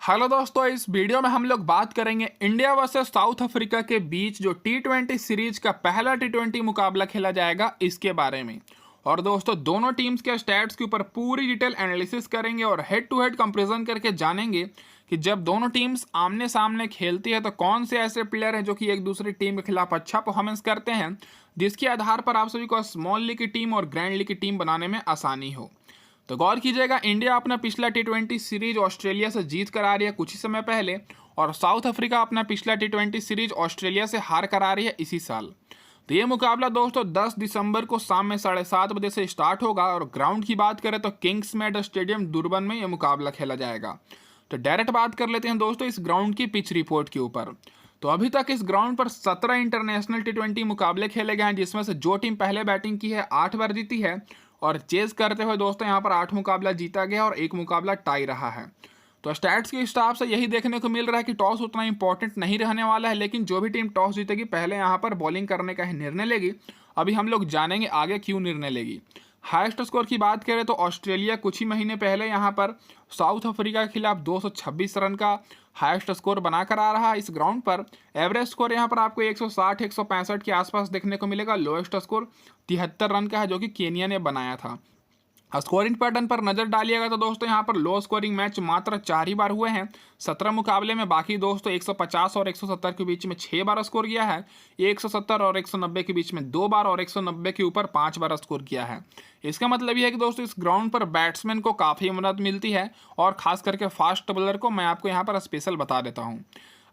Hello दोस्तों, इस video में हम लोग बात करेंगे इंडिया वर्सेस साउथ अफ्रीका के बीच जो टी20 सीरीज का पहला टी20 मुकाबला खेला जाएगा इसके बारे में। और दोस्तों, दोनों टीम्स के स्टैट्स के ऊपर पूरी डिटेल एनालिसिस करेंगे और हेड टू हेड कंपैरिजन करके जानेंगे कि जब दोनों टीम्स आमने सामने खेलती है तो कौन से ऐसे प्लेयर हैं जो कि एक दूसरी टीम के खिलाफ अच्छा परफॉर्मेंस करते हैं, जिसके आधार पर आप सभी को स्मॉल लीग की टीम और ग्रैंड लीग की टीम बनाने में आसानी हो। तो गौर कीजिएगा, इंडिया अपना पिछला टी20 सीरीज ऑस्ट्रेलिया से जीत कर आ रही है कुछ ही समय पहले, और साउथ अफ्रीका अपना पिछला टी20 सीरीज ऑस्ट्रेलिया से हार कर आ रही है इसी साल। तो ये मुकाबला दोस्तों 10 दिसंबर को शाम में 7:30 बजे से स्टार्ट होगा और ग्राउंड की बात करें तो किंग्स मेड स्टेडियम दुर्बन में यह मुकाबला खेला जाएगा। तो डायरेक्ट बात कर लेते हैं दोस्तों इस ग्राउंड की पिच रिपोर्ट के ऊपर। तो अभी तक इस ग्राउंड पर 17 इंटरनेशनल टी20 मुकाबले खेले गए हैं, जिसमें से जो टीम पहले बैटिंग की है 8 बार जीती है, और चेज करते हुए दोस्तों यहाँ पर 8 मुकाबला जीता गया और 1 मुकाबला टाई रहा है। तो स्टैट्स के हिसाब से यही देखने को मिल रहा है कि टॉस उतना इंपॉर्टेंट नहीं रहने वाला है, लेकिन जो भी टीम टॉस जीतेगी पहले यहाँ पर बॉलिंग करने का ही निर्णय लेगी। अभी हम लोग जानेंगे आगे क्यों निर्णय लेगी। हाईएस्ट स्कोर की बात करें तो ऑस्ट्रेलिया कुछ ही महीने पहले यहाँ पर साउथ अफ्रीका के खिलाफ 226 रन का हाईएस्ट स्कोर बनाकर आ रहा है। इस ग्राउंड पर एवरेज स्कोर यहाँ पर आपको 160 165 के आसपास देखने को मिलेगा। लोएस्ट स्कोर 73 रन का है जो कि केनिया ने बनाया था। स्कोरिंग पैटर्न पर नजर डालिएगा तो दोस्तों यहाँ पर लो स्कोरिंग मैच मात्र 4 ही बार हुए हैं 17 मुकाबले में। बाकी दोस्तों 150 और 170 के बीच में 6 बार स्कोर किया है, 170 और 190 के बीच में 2 बार और 190 के ऊपर 5 बार स्कोर किया है। इसका मतलब यह है कि दोस्तों इस ग्राउंड पर बैट्समैन को काफ़ी मदद मिलती है, और खास करके फास्ट बॉलर को मैं आपको यहाँ पर स्पेशल बता देता हूँ।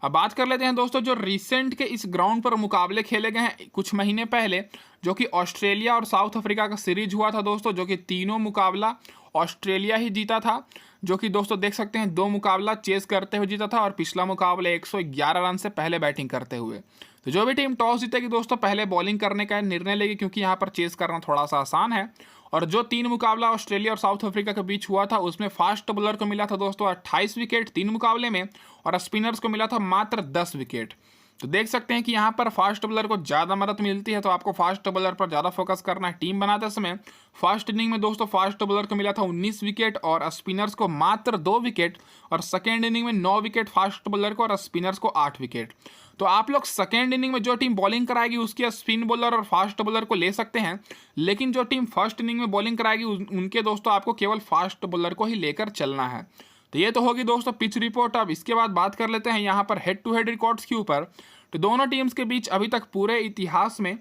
अब बात कर लेते हैं दोस्तों जो रिसेंट के इस ग्राउंड पर मुकाबले खेले गए हैं कुछ महीने पहले, जो कि ऑस्ट्रेलिया और साउथ अफ्रीका का सीरीज हुआ था दोस्तों, जो कि तीनों मुकाबला ऑस्ट्रेलिया ही जीता था, जो कि दोस्तों देख सकते हैं 2 मुकाबला चेस करते हुए जीता था और पिछला मुकाबला 111 रन से पहले बैटिंग करते हुए। तो जो भी टीम टॉस जीतेगी दोस्तों पहले बॉलिंग करने का निर्णय लेगी, क्योंकि यहाँ पर चेस करना थोड़ा सा आसान है। और जो 3 मुकाबला ऑस्ट्रेलिया और साउथ अफ्रीका के बीच हुआ था उसमें फास्ट बॉलर को मिला था दोस्तों 28 विकेट 3 मुकाबले में, और स्पिनर्स को मिला था मात्र 10 विकेट। तो देख सकते हैं कि यहाँ पर फास्ट बॉलर को ज़्यादा मदद मिलती है, तो आपको फास्ट बॉलर पर ज़्यादा फोकस करना है टीम बनाते समय। फर्स्ट इनिंग में दोस्तों फास्ट बॉलर को मिला था 19 विकेट और स्पिनर्स को मात्र 2 विकेट, और सेकेंड इनिंग में 9 विकेट फास्ट बॉलर को और स्पिनर्स को 8 विकेट। तो आप लोग सेकेंड इनिंग में जो टीम बॉलिंग कराएगी उसके स्पिन बॉलर और फास्ट बॉलर को ले सकते हैं, लेकिन जो टीम फर्स्ट इनिंग में बॉलिंग कराएगी उनके दोस्तों आपको केवल फास्ट बॉलर को ही लेकर चलना है। तो ये तो होगी दोस्तों पिच रिपोर्ट। अब इसके बाद बात कर लेते हैं यहाँ पर हेड टू हेड रिकॉर्ड्स के ऊपर। तो दोनों टीम्स के बीच अभी तक पूरे इतिहास में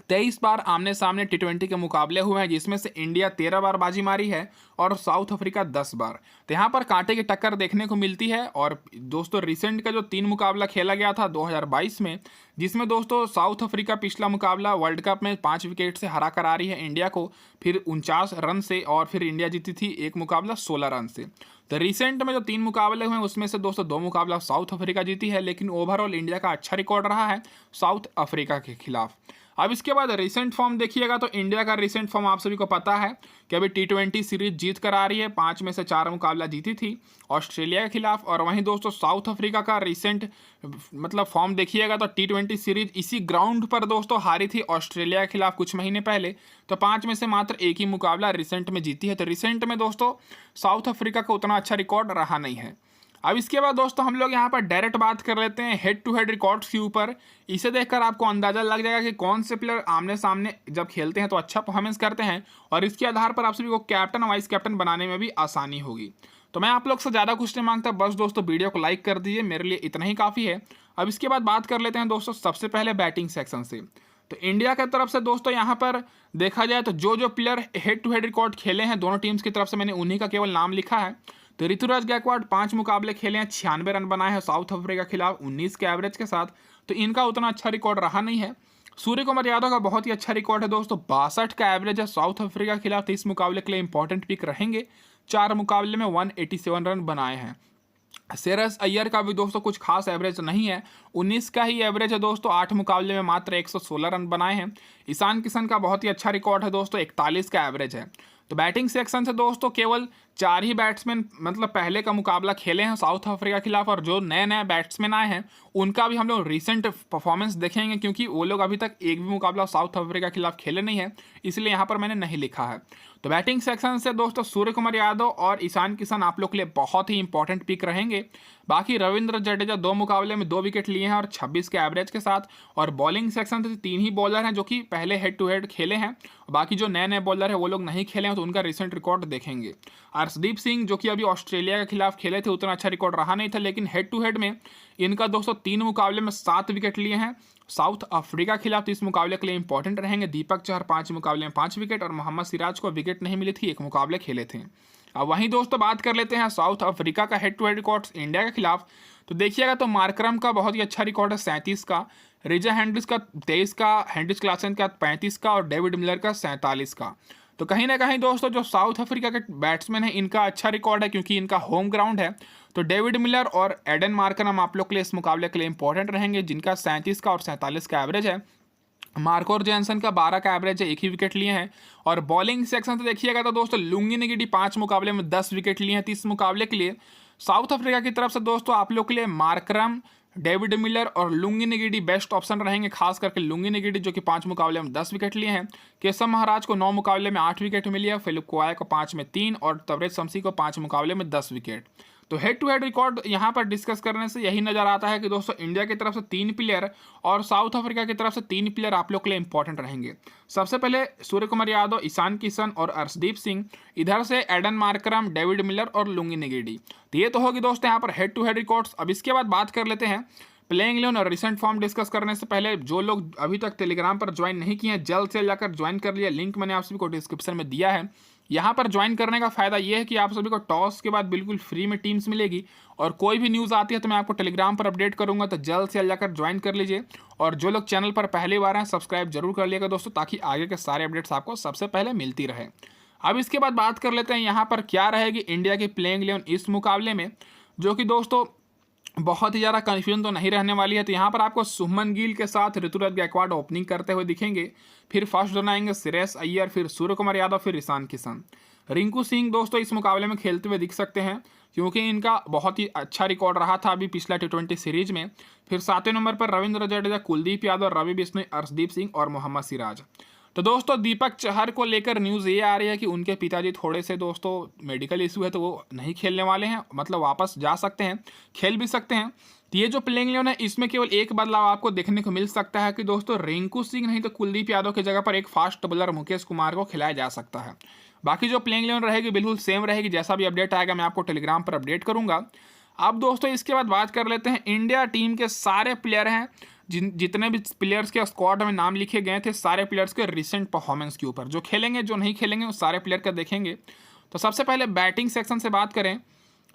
23 बार आमने सामने टी20 के मुकाबले हुए हैं, जिसमें से इंडिया 13 बार बाजी मारी है और साउथ अफ्रीका 10 बार। तो यहाँ पर कांटे की टक्कर देखने को मिलती है। और दोस्तों रिसेंट का जो 3 मुकाबला खेला गया था 2022 में, जिसमें दोस्तों साउथ अफ्रीका पिछला मुकाबला वर्ल्ड कप में 5 विकेट से हरा कर आ रही है इंडिया को, फिर 49 रन से, और फिर इंडिया जीती थी एक मुकाबला 16 रन से। तो रिसेंट में जो 3 मुकाबले हुए उसमें से दोस्तों 2 मुकाबला साउथ अफ्रीका जीती है, लेकिन ओवरऑल इंडिया का अच्छा रिकॉर्ड रहा है साउथ अफ्रीका के खिलाफ। अब इसके बाद रिसेंट फॉर्म देखिएगा तो इंडिया का रिसेंट फॉर्म आप सभी को पता है कि अभी टी20 सीरीज जीत कर आ रही है। 5 में से 4 मुकाबला जीती थी ऑस्ट्रेलिया के खिलाफ। और वहीं दोस्तों साउथ अफ्रीका का रिसेंट फॉर्म देखिएगा तो टी20 सीरीज इसी ग्राउंड पर दोस्तों हारी थी ऑस्ट्रेलिया के खिलाफ कुछ महीने पहले। तो 5 में से मात्र 1 ही मुकाबला रिसेंट में जीती है। तो रिसेंट में दोस्तों साउथ अफ्रीका का उतना अच्छा रिकॉर्ड रहा नहीं है। अब इसके बाद दोस्तों हम लोग यहाँ पर डायरेक्ट बात कर लेते हैं हेड टू हेड रिकॉर्ड्स के ऊपर। इसे देखकर आपको अंदाजा लग जाएगा कि कौन से प्लेयर आमने सामने जब खेलते हैं तो अच्छा परफॉर्मेंस करते हैं, और इसके आधार पर आप सभी को कैप्टन और वाइस कैप्टन बनाने में भी आसानी होगी। तो मैं आप लोग से ज़्यादा कुछ नहीं मांगता, बस दोस्तों वीडियो को लाइक कर दीजिए, मेरे लिए इतना ही काफ़ी है। अब इसके बाद बात कर लेते हैं दोस्तों सबसे पहले बैटिंग सेक्शन से। तो इंडिया की तरफ से दोस्तों यहाँ पर देखा जाए तो जो player head to head record खेले हैं दोनों टीम्स की तरफ से, मैंने उन्हीं का केवल नाम लिखा है। तो ऋतुराज गायकवाड़ 5 मुकाबले खेले हैं, 96 रन बनाए हैं साउथ अफ्रीका के खिलाफ 19 के एवरेज के साथ, तो इनका उतना अच्छा रिकॉर्ड रहा नहीं है। सूर्य कुमार यादव का बहुत ही अच्छा रिकॉर्ड है दोस्तों, 62 का एवरेज है साउथ अफ्रीका के खिलाफ, तो इस मुकाबले के लिए इंपॉर्टेंट पिक रहेंगे। 4 मुकाबले में 187 रन बनाए हैं। श्रेयस अय्यर का भी दोस्तों कुछ खास एवरेज नहीं है, 19 का ही एवरेज है दोस्तों, 8 मुकाबले में मात्र 116 रन बनाए हैं। ईशान किशन का बहुत ही अच्छा रिकॉर्ड है दोस्तों, 41 का एवरेज है। तो बैटिंग सेक्शन से दोस्तों केवल 4 ही बैट्समैन मतलब पहले का मुकाबला खेले हैं साउथ अफ्रीका के खिलाफ, और जो नए नए बैट्समैन आए हैं उनका भी हम लोग रिसेंट परफॉर्मेंस देखेंगे, क्योंकि वो लोग अभी तक एक भी मुकाबला साउथ अफ्रीका के खिलाफ खेले नहीं है, इसलिए यहाँ पर मैंने नहीं लिखा है। तो बैटिंग सेक्शन से दोस्तों सूर्य कुमार यादव और ईशान किशन आप लोग के लिए बहुत ही इंपॉर्टेंट पिक रहेंगे। बाकी रविंद्र जडेजा 2 मुकाबले में 2 विकेट लिए हैं और 26 के एवरेज के साथ। और बॉलिंग सेक्शन से 3 ही बॉलर हैं जो कि पहले हेड टू हेड खेले हैं, बाकी जो नए नए बॉलर हैं वो लोग नहीं खेले हैं, तो उनका रिसेंट रिकॉर्ड देखेंगे। अर्शदीप सिंह जो कि अभी ऑस्ट्रेलिया के खिलाफ खेले थे, उतना अच्छा रिकॉर्ड रहा नहीं था, लेकिन हेड टू हेड में इनका दोस्तों 3 मुकाबले में 7 विकेट लिए हैं साउथ अफ्रीका के खिलाफ, तो इस मुकाबले के लिए इंपॉर्टेंट रहेंगे। दीपक चहर 5 मुकाबले में 5 विकेट और मोहम्मद सिराज को विकेट नहीं मिली थी, 1 मुकाबले खेले थे। अब वहीं दोस्तों बात कर लेते हैं साउथ अफ्रीका का head to head records India के खिलाफ। तो देखिएगा तो मार्करम का बहुत ही अच्छा रिकॉर्ड है 37 का, रिजा हैंड्रिक्स का 23 का, हेनरिच क्लासन का 35 का और डेविड मिलर का 47 का। तो कहीं ना कहीं दोस्तों जो साउथ अफ्रीका के बैट्समैन है इनका अच्छा रिकॉर्ड है, क्योंकि इनका होम ग्राउंड है। तो डेविड मिलर और एडन मार्करम आप लोग के लिए इस मुकाबले के लिए इंपॉर्टेंट रहेंगे, जिनका 37 का और 47 का एवरेज है। मार्कोर जैनसन का 12 का एवरेज है, 1 ही विकेट लिए हैं। और बॉलिंग सेक्शन से देखिएगा तो दोस्तों लुंगी निगिडी 5 मुकाबले में 10 विकेट लिए हैं। 30 मुकाबले के लिए साउथ अफ्रीका की तरफ से दोस्तों आप लोग के लिए मार्करम, डेविड मिलर और लुंगी निगिडी बेस्ट ऑप्शन रहेंगे, खास करके लुंगी निगिडी जो कि 5 मुकाबले में 10 विकेट लिए हैं। केशव महाराज को 9 मुकाबले में 8 विकेट मिली है, फिलिप कोवाय को 5 में 3 और तबरेज शमसी को 5 मुकाबले में 10 विकेट। तो हेड टू हेड रिकॉर्ड यहाँ पर डिस्कस करने से यही नजर आता है कि दोस्तों इंडिया की तरफ से 3 प्लेयर और साउथ अफ्रीका की तरफ से 3 प्लेयर आप लोग के लिए इंपॉर्टेंट रहेंगे। सबसे पहले सूर्य कुमार यादव, ईशान किशन और अर्शदीप सिंह, इधर से एडन मार्करम, डेविड मिलर और लुंगी निगिडी। तो ये तो होगी दोस्तों यहाँ पर हेड टू हेड रिकॉर्ड्स। अब इसके बाद बात कर लेते हैं प्लेइंग 11 और रिसेंट फॉर्म डिस्कस करने से पहले जो लोग अभी तक टेलीग्राम पर ज्वाइन नहीं किए हैं जल्द से जाकर ज्वाइन कर लिया, लिंक मैंने आप सभी को डिस्क्रिप्शन में दिया है। यहाँ पर ज्वाइन करने का फायदा यह है कि आप सभी को टॉस के बाद बिल्कुल फ्री में टीम्स मिलेगी, और कोई भी न्यूज़ आती है तो मैं आपको टेलीग्राम पर अपडेट करूंगा, तो जल्द से जल्द जाकर ज्वाइन कर लीजिए। और जो लोग चैनल पर पहली बार हैं सब्सक्राइब जरूर कर लिएगा दोस्तों, ताकि आगे के सारे अपडेट्स आपको सबसे पहले मिलती रहे। अब इसके बाद बात कर लेते हैं यहाँ पर क्या रहेगी इंडिया की प्लेइंग 11 इस मुकाबले में, जो कि दोस्तों बहुत ही ज़्यादा कन्फ्यूजन तो नहीं रहने वाली है। तो यहाँ पर आपको शुभमन गिल के साथ ऋतुराज गायकवाड ओपनिंग करते हुए दिखेंगे, फिर फर्स्ट रन आएंगे श्रेयस अय्यर, फिर सूर्य कुमार यादव, फिर ईशान किशन। रिंकू सिंह दोस्तों इस मुकाबले में खेलते हुए दिख सकते हैं, क्योंकि इनका बहुत ही अच्छा रिकॉर्ड रहा था अभी पिछला T20 सीरीज में। फिर 7वें नंबर पर रविंद्र जडेजा, कुलदीप यादव, रवि बिश्नोई, अर्शदीप सिंह और मोहम्मद सिराज। तो दोस्तों दीपक चहर को लेकर न्यूज़ ये आ रही है कि उनके पिताजी थोड़े से दोस्तों मेडिकल इशू है, तो वो नहीं खेलने वाले हैं, मतलब वापस जा सकते हैं, खेल भी सकते हैं। तो ये जो प्लेइंग 11 है इसमें केवल एक बदलाव आपको देखने को मिल सकता है कि दोस्तों रिंकू सिंह नहीं तो कुलदीप यादव की जगह पर एक फास्ट बॉलर मुकेश कुमार को खिलाया जा सकता है। बाकी जो प्लेइंग 11 रहेगी बिल्कुल सेम रहेगी, जैसा भी अपडेट आएगा मैं आपको टेलीग्राम पर अपडेट करूंगा। अब दोस्तों इसके बाद बात कर लेते हैं इंडिया टीम के सारे प्लेयर हैं, जितने भी प्लेयर्स के स्क्वाड में नाम लिखे गए थे, सारे प्लेयर्स के रिसेंट परफॉर्मेंस के ऊपर, जो खेलेंगे जो नहीं खेलेंगे वो सारे प्लेयर का देखेंगे। तो सबसे पहले बैटिंग सेक्शन से बात करें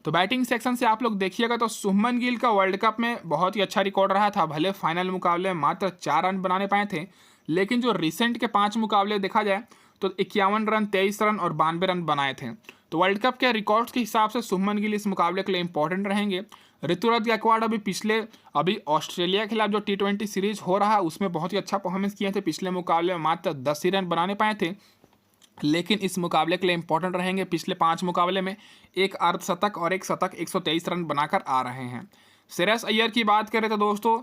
तो बैटिंग सेक्शन से आप लोग देखिएगा तो शुभमन गिल का वर्ल्ड कप में बहुत ही अच्छा रिकॉर्ड रहा था, भले फाइनल मुकाबले में मात्र 4 रन बनाने पाए थे, लेकिन जो रिसेंट के 5 मुकाबले देखा जाए तो 51 रन, 23 रन और 92 रन बनाए थे। तो वर्ल्ड कप के रिकॉर्ड्स के हिसाब से शुभमन गिल इस मुकाबले के लिए इंपॉर्टेंट रहेंगे। ऋतुराज गायकवाड अभी ऑस्ट्रेलिया के खिलाफ जो T20 सीरीज हो रहा है उसमें बहुत ही अच्छा परफॉर्मेंस किए थे, पिछले मुकाबले में मात्र 10 ही रन बनाने पाए थे, लेकिन इस मुकाबले के लिए इंपॉर्टेंट रहेंगे। पिछले 5 मुकाबले में एक अर्धशतक और एक शतक 123 रन बनाकर आ रहे हैं। श्रेयस अय्यर की बात करें तो दोस्तों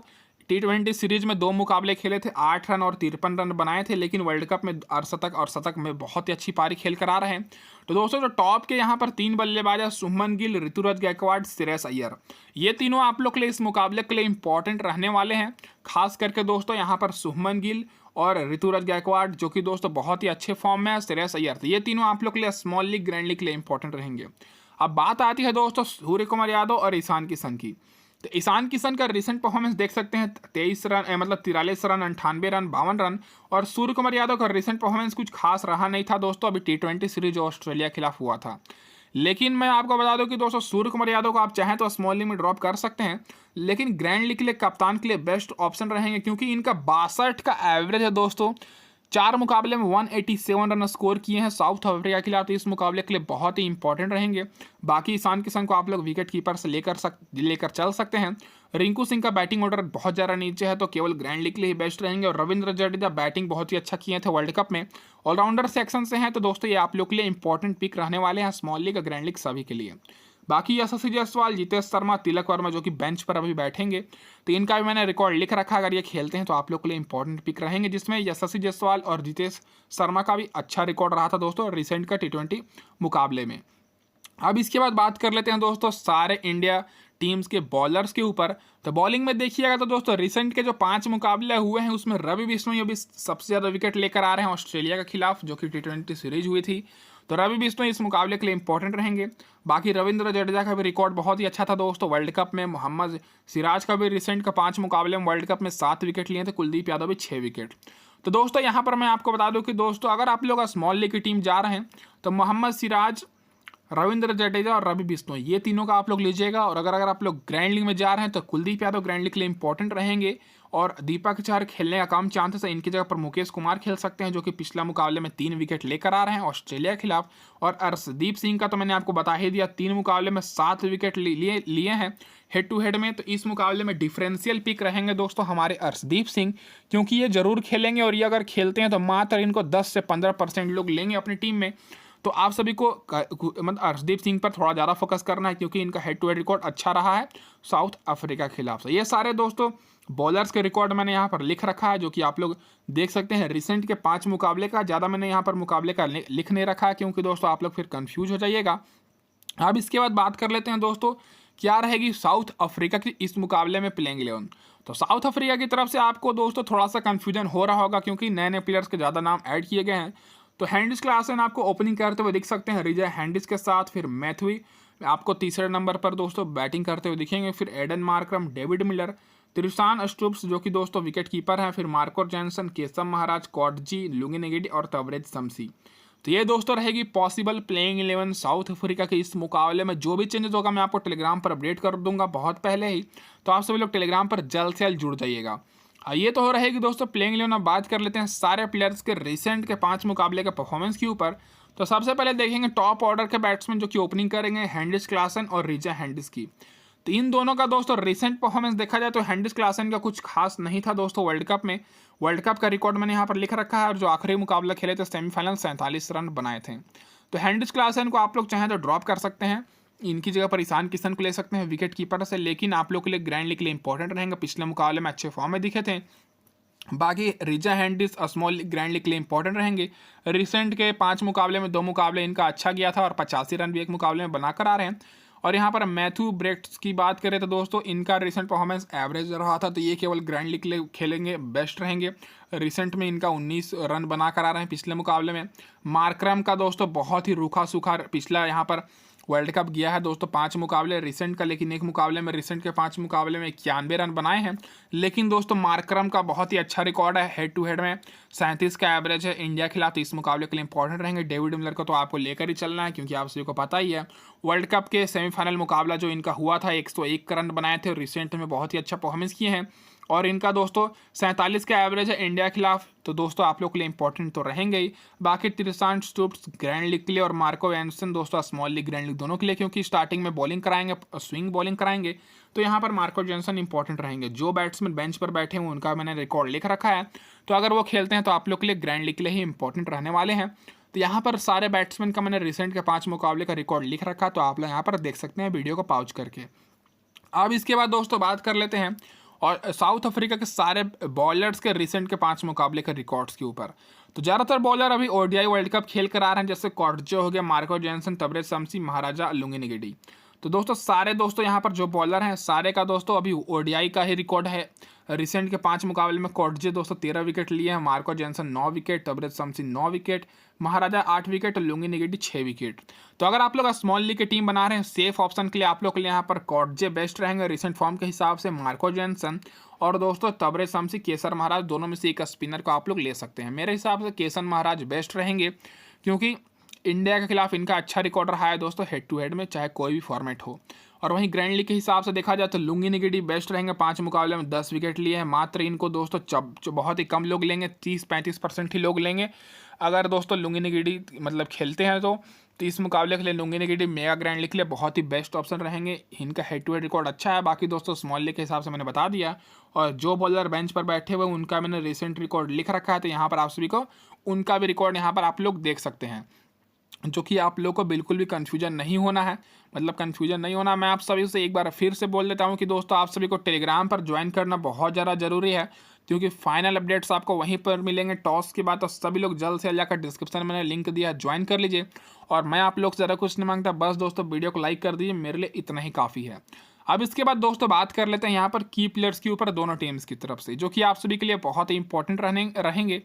T20 सीरीज में 2 मुकाबले खेले थे, 8 रन और 53 रन बनाए थे, लेकिन वर्ल्ड कप में अर्धशतक और शतक में बहुत ही अच्छी पारी खेल कर आ रहे हैं। तो दोस्तों जो टॉप के यहाँ पर 3 बल्लेबाज हैं, शुभमन गिल, ऋतुराज गायकवाड, श्रेयस अय्यर, ये तीनों आप लोग के लिए इस मुकाबले के लिए इंपॉर्टेंट रहने वाले हैं। खास करके दोस्तों यहाँ पर शुभमन गिल और ऋतुराज गायकवाड जो कि दोस्तों बहुत ही अच्छे फॉर्म में है, श्रेयस अय्यर, तो ये तीनों आप लोग के लिए स्मॉल लीग ग्रैंड लीग के लिए इंपॉर्टेंट रहेंगे। अब बात आती है दोस्तों सूर्य कुमार यादव और ईशान किशन की। तो ईशान किशन का रिसेंट परफॉर्मेंस देख सकते हैं, 23 रन मतलब 43 रन, 98 रन, 52 रन। और सूर्य कुमार यादव का रिसेंट परफॉर्मेंस कुछ खास रहा नहीं था दोस्तों, अभी T20 सीरीज ऑस्ट्रेलिया के खिलाफ हुआ था। लेकिन मैं आपको बता दूं कि दोस्तों सूर्य कुमार यादव को आप चाहें तो स्मॉल लीग में ड्रॉप कर सकते हैं, लेकिन ग्रैंड लीग के लिए कप्तान के लिए बेस्ट ऑप्शन रहेंगे, क्योंकि इनका 62 का एवरेज है दोस्तों, 4 मुकाबले में 187 रन स्कोर किए हैं साउथ अफ्रीका के खिलाफ, तो इस मुकाबले के लिए बहुत ही इंपॉर्टेंट रहेंगे। बाकी ईशान किशन को आप लोग विकेट कीपर से लेकर चल सकते हैं। रिंकू सिंह का बैटिंग ऑर्डर बहुत ज़्यादा नीचे है, तो केवल ग्रैंड लीग के लिए ही बेस्ट रहेंगे। और रविंद्र जडेजा बैटिंग बहुत ही अच्छा किए थे वर्ल्ड कप में, ऑलराउंडर सेक्शन से हैं, तो दोस्तों ये आप लोग के लिए इंपॉर्टेंट पिक रहने वाले हैं, स्मॉल लीग और ग्रैंड लीग सभी के लिए। बाकी यशस्वी जायसवाल, जितेश शर्मा, तिलक वर्मा जो कि बेंच पर अभी बैठेंगे, तो इनका भी मैंने रिकॉर्ड लिख रखा। अगर ये खेलते हैं तो आप लोग के लिए इंपॉर्टेंट पिक रहेंगे, जिसमें यशस्वी जायसवाल और जितेश शर्मा का भी अच्छा रिकॉर्ड रहा था दोस्तों रिसेंट का T20 मुकाबले में। अब इसके बाद बात कर लेते हैं दोस्तों सारे इंडिया टीम्स के बॉलर्स के ऊपर। तो बॉलिंग में देखिएगा तो दोस्तों रिसेंट के जो 5 मुकाबले हुए हैं उसमें रवि बिश्नोई अभी सबसे ज़्यादा विकेट लेकर आ रहे हैं ऑस्ट्रेलिया के खिलाफ, जो कि T20 सीरीज हुई थी। तो रवि बिश्नोई इस मुकाबले के लिए इंपॉर्टेंट रहेंगे। बाकी रविंद्र जडेजा का भी रिकॉर्ड बहुत ही अच्छा था दोस्तों वर्ल्ड कप में। मोहम्मद सिराज का भी रिसेंट का 5 मुकाबले में वर्ल्ड कप में 7 विकेट लिए थे, कुलदीप यादव भी 6 विकेट। तो दोस्तों यहाँ पर मैं आपको बता दूं कि दोस्तों अगर आप लोग स्मॉल लीग की टीम जा रहे हैं तो मोहम्मद सिराज, रविंद्र जडेजा और रवि बिश्नोई ये तीनों का आप लोग लीजिएगा। और अगर आप लोग ग्रैंड लीग में जा रहे हैं तो कुलदीप यादव ग्रैंड लीग के लिए इंपॉर्टेंट रहेंगे और दीपक चहर खेलने का कम चांसेस है। इनकी जगह पर मुकेश कुमार खेल सकते हैं, जो कि पिछला मुकाबले में 3 विकेट लेकर आ रहे हैं ऑस्ट्रेलिया के खिलाफ। और अर्शदीप सिंह का तो मैंने आपको बता ही दिया, 3 मुकाबले में 7 विकेट लिए हैं हेड टू हेड में। तो इस मुकाबले में डिफरेंशियल पिक रहेंगे दोस्तों हमारे अर्शदीप सिंह, क्योंकि ये जरूर खेलेंगे और ये अगर खेलते हैं तो मात्र इनको 10 से 15% लोग लेंगे अपनी टीम में। तो आप सभी को मतलब अर्शदीप सिंह पर थोड़ा ज़्यादा फोकस करना है, क्योंकि इनका हेड टू हेड रिकॉर्ड अच्छा रहा है साउथ अफ्रीका के खिलाफ से। ये सारे दोस्तों बॉलर्स के रिकॉर्ड मैंने यहाँ पर लिख रखा है, जो कि आप लोग देख सकते हैं रिसेंट के 5 मुकाबले का। ज़्यादा मैंने यहाँ पर मुकाबले का लिख नहीं रखा है, क्योंकि दोस्तों आप लोग फिर कंफ्यूज हो जाइएगा। अब इसके बाद बात कर लेते हैं दोस्तों क्या रहेगी साउथ अफ्रीका की इस मुकाबले में प्लेइंग 11। तो साउथ अफ्रीका की तरफ से आपको दोस्तों थोड़ा सा कन्फ्यूजन हो रहा होगा, क्योंकि नए नए प्लेयर्स के ज़्यादा नाम ऐड किए गए हैं। तो हैंडिस क्लासन आपको ओपनिंग करते हुए दिख सकते हैं रिजा हैंडिस के साथ, फिर मैथ्यू आपको तीसरे नंबर पर दोस्तों बैटिंग करते हुए दिखेंगे, फिर Aiden Markram, David Miller, Trishan स्टुप्स जो कि दोस्तों विकेट कीपर हैं, फिर मार्को जैनसन, केशव महाराज, कॉटजी, लुंगी निगेडी और तवरेज शम्सी। तो ये दोस्तों रहेगी पॉसिबल प्लेइंग 11 साउथ अफ्रीका के इस मुकाबले में। जो भी चेंजेस होगा मैं आपको टेलीग्राम पर अपडेट कर दूंगा बहुत पहले ही, तो आप सभी लोग टेलीग्राम पर जल्द से जल्द जुड़ जाइएगा। ये तो हो रहेगी दोस्तों प्लेइंग 11। अब बात कर लेते हैं सारे प्लेयर्स के रिसेंट के 5 मुकाबले के परफॉर्मेंस के ऊपर। तो सबसे पहले देखेंगे टॉप ऑर्डर के बैट्समैन जो कि ओपनिंग करेंगे हैंडिस क्लासन और रिजा हैंडिस की। तो इन दोनों का दोस्तों रिसेंट परफॉर्मेंस देखा जाए तो हैंडिस क्लासन का कुछ खास नहीं था दोस्तों वर्ल्ड कप में। वर्ल्ड कप का रिकॉर्ड मैंने यहाँ पर लिख रखा है, और जो आखिरी मुकाबला खेले थे सेमीफाइनल 47 रन बनाए थे। तो हैंडिस क्लासन को आप लोग चाहें तो ड्रॉप कर सकते हैं, इनकी जगह पर ईशान किशन को ले सकते हैं विकेट कीपर से, लेकिन आप लोग के लिए ग्रैंड लीग के लिए इंपॉर्टेंट रहेंगे। पिछले मुकाबले में अच्छे फॉर्म में दिखे थे। बाकी रिजा हैंडिस स्मॉल ग्रैंड लीग के लिए इंपॉर्टेंट रहेंगे। रिसेंट के 5 मुकाबले में 2 मुकाबले इनका अच्छा गया था और 85 रन भी एक मुकाबले में बनाकर आ रहे हैं। और यहाँ पर मैथ्यू ब्रेक्ट्स की बात करें तो दोस्तों इनका रिसेंट परफॉर्मेंस एवरेज रहा था, तो ये केवल ग्रैंड लीग के लिए खेलेंगे, बेस्ट रहेंगे। रिसेंट में इनका 19 रन बनाकर आ रहे हैं पिछले मुकाबले में। मार्करम का दोस्तों बहुत ही रूखा सूखा पिछला यहाँ पर वर्ल्ड कप गया है दोस्तों 5 मुकाबले रिसेंट का, लेकिन एक मुकाबले में रिसेंट के 5 मुकाबले में 91 रन बनाए हैं। लेकिन दोस्तों मार्करम का बहुत ही अच्छा रिकॉर्ड है, हेड टू हेड में 37 का एवरेज है इंडिया के खिलाफ, तो इस मुकाबले के लिए इंपॉर्टेंट रहेंगे। डेविड मिलर को तो आपको लेकर ही चलना है, क्योंकि आप सभी को पता ही है वर्ल्ड कप के सेमीफाइनल मुकाबला जो इनका हुआ था 101 रन बनाए थे और रिसेंट में बहुत ही अच्छा परफॉर्मेंस किए हैं। और इनका दोस्तों 47 का एवरेज है इंडिया के खिलाफ, तो दोस्तों आप लोग के लिए इंपॉर्टेंट तो रहेंगे ही। बाकी त्रिशान स्टुप्स ग्रैंड लीग के लिए और मार्को एंडरसन दोस्तों स्मॉल लीग ग्रैंड लीग दोनों के लिए, क्योंकि स्टार्टिंग में बॉलिंग कराएंगे, स्विंग बॉलिंग कराएंगे, तो यहाँ पर मार्को जॉनसन इंपॉर्टेंट रहेंगे। जो बैट्समैन बेंच पर बैठे हैं उनका मैंने रिकॉर्ड लिख रखा है, तो अगर वो खेलते हैं तो आप लोग के लिए ग्रैंड लीग के लिए ही इंपॉर्टेंट रहने वाले हैं। तो यहाँ पर सारे बैट्समैन का मैंने रिसेंट के 5 मुकाबले का रिकॉर्ड लिख रखा, तो आप लोग यहाँ पर देख सकते हैं वीडियो को पॉज करके। अब इसके बाद दोस्तों बात कर लेते हैं और साउथ अफ्रीका के सारे बॉलर्स के रिसेंट के 5 मुकाबले के रिकॉर्ड्स के ऊपर। तो ज़्यादातर बॉलर अभी ओडीआई वर्ल्ड कप खेल कर आ रहे हैं, जैसे कॉटजे हो गया, मार्को जैनसन, तबरेज शम्सी, महाराजा, लुंगी निगेडी। तो दोस्तों सारे दोस्तों यहाँ पर जो बॉलर हैं सारे का दोस्तों अभी ओडीआई का ही रिकॉर्ड है। रिसेंट के 5 मुकाबले में कॉटजे दोस्तों 13 विकेट लिए हैं, Marco Jansen 9 wicket, Tabraiz Shamsi 9 wicket, Maharaja 8 wicket और लुंगी निगेडी 6 विकेट। तो अगर आप लोग स्मॉल लीग की टीम बना रहे हैं सेफ ऑप्शन के लिए आप लोग के लिए यहाँ पर कॉटजे बेस्ट रहेंगे रिसेंट फॉर्म के हिसाब से, मार्को जैनसन और दोस्तों तबरेज शम्सी, केसर महाराज, दोनों में से एक स्पिनर को आप लोग ले सकते हैं। मेरे हिसाब से केसर महाराज बेस्ट रहेंगे, क्योंकि इंडिया के खिलाफ इनका अच्छा रिकॉर्ड रहा है दोस्तों हेड टू हेड में, चाहे कोई भी फॉर्मेट हो। और वहीं ग्रैंड लीग के हिसाब से देखा जाए तो लुंगिनिगिडी बेस्ट रहेंगे, 5 मुकाबले में 10 विकेट लिए हैं। मात्र इनको दोस्तों बहुत ही कम लोग लेंगे, 30-35% ही लोग लेंगे अगर दोस्तों लुंगिनिगिडी मतलब खेलते हैं तो। 30 मुकाबले के लिए लुंगिनिगिडी मेगा ग्रैंड लीग के लिए बहुत ही बेस्ट ऑप्शन रहेंगे। इनका हेड टू हेड रिकॉर्ड अच्छा है। बाकी दोस्तों स्मॉल लीग के हिसाब से मैंने बता दिया, और जो बॉलर बेंच पर बैठे हुए उनका मैंने रिसेंट रिकॉर्ड लिख रखा है, तो यहाँ पर आप सभी को उनका भी रिकॉर्ड यहाँ पर आप लोग देख सकते हैं, जो कि आप लोग को बिल्कुल भी कन्फ्यूजन नहीं होना है। मतलब कन्फ्यूजन नहीं होना। मैं आप सभी से एक बार फिर से बोल देता हूँ कि दोस्तों आप सभी को टेलीग्राम पर ज्वाइन करना बहुत ज़्यादा ज़रूरी है, क्योंकि फाइनल अपडेट्स आपको वहीं पर मिलेंगे टॉस के बाद। तो सभी लोग जल्द से जल्द जाकर डिस्क्रिप्शन में मैंने लिंक दिया, ज्वाइन कर लीजिए। और मैं आप लोग से ज़रा कुछ नहीं मांगता, बस दोस्तों वीडियो को लाइक कर दीजिए, मेरे लिए इतना ही काफ़ी है। अब इसके बाद दोस्तों बात कर लेते हैं यहाँ पर की प्लेयर्स के ऊपर दोनों टीम्स की तरफ से, जो कि आप सभी के लिए बहुत ही इंपॉर्टेंट रहेंगे।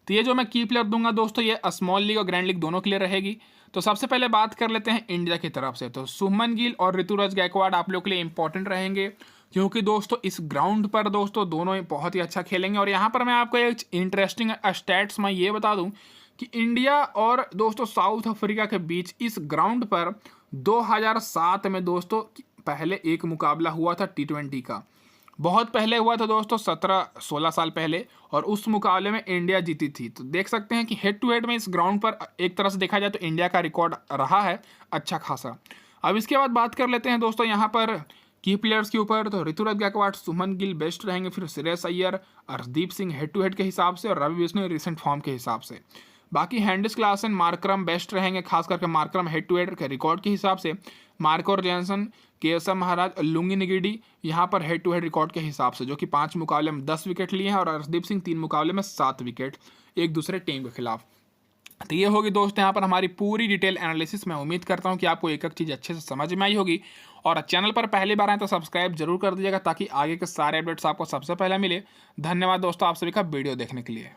तो ये जो मैं की प्लेयर दूंगा दोस्तों, ये स्मॉल लीग और ग्रैंड लीग दोनों के लिए रहेगी। तो सबसे पहले बात कर लेते हैं इंडिया की तरफ से। तो शुभमन गिल और ऋतुराज गायकवाड़ आप लोग के लिए इंपॉर्टेंट रहेंगे, क्योंकि दोस्तों इस ग्राउंड पर दोस्तों दोनों ही बहुत ही अच्छा खेलेंगे। और यहाँ पर मैं आपको एक इंटरेस्टिंग स्टैट्स मैं ये बता दूं कि इंडिया और दोस्तों साउथ अफ्रीका के बीच इस ग्राउंड पर 2007 में दोस्तों पहले एक मुकाबला हुआ था T20 का। बहुत पहले हुआ था दोस्तों, 17-16 साल पहले, और उस मुकाबले में इंडिया जीती थी। तो देख सकते हैं कि हेड टू हेड में इस ग्राउंड पर एक तरह से देखा जाए तो इंडिया का रिकॉर्ड रहा है अच्छा खासा। अब इसके बाद बात कर लेते हैं दोस्तों यहाँ पर की प्लेयर्स के ऊपर। तो ऋतुराज गायकवाड़, शुभमन गिल बेस्ट रहेंगे, फिर Shreyas Iyer, Arshdeep Singh head to head के हिसाब से, और रवि बिश्नोई रिसेंट फॉर्म के हिसाब से। बाकी हैंडिस क्लासन, मार्करम बेस्ट रहेंगे, खास करके मार्करम हेड टू हेड के रिकॉर्ड के हिसाब से। मार्को जैनसन, केएसएम महाराज, लुंगिनिगिडी यहाँ पर हेड टू हेड रिकॉर्ड के हिसाब से, जो कि 5 मुकाबले में 10 विकेट लिए हैं, और अर्शदीप सिंह 3 मुकाबले में 7 विकेट एक दूसरे टीम के खिलाफ। तो ये होगी दोस्तों यहाँ पर हमारी पूरी डिटेल एनालिसिस। मैं उम्मीद करता हूँ कि आपको एक एक चीज़ अच्छे से समझ में आई होगी। और चैनल पर पहली बार आए तो सब्सक्राइब जरूर कर दीजिएगा, ताकि आगे के सारे अपडेट्स आपको सबसे पहले मिले। धन्यवाद दोस्तों आप सभी का वीडियो देखने के लिए।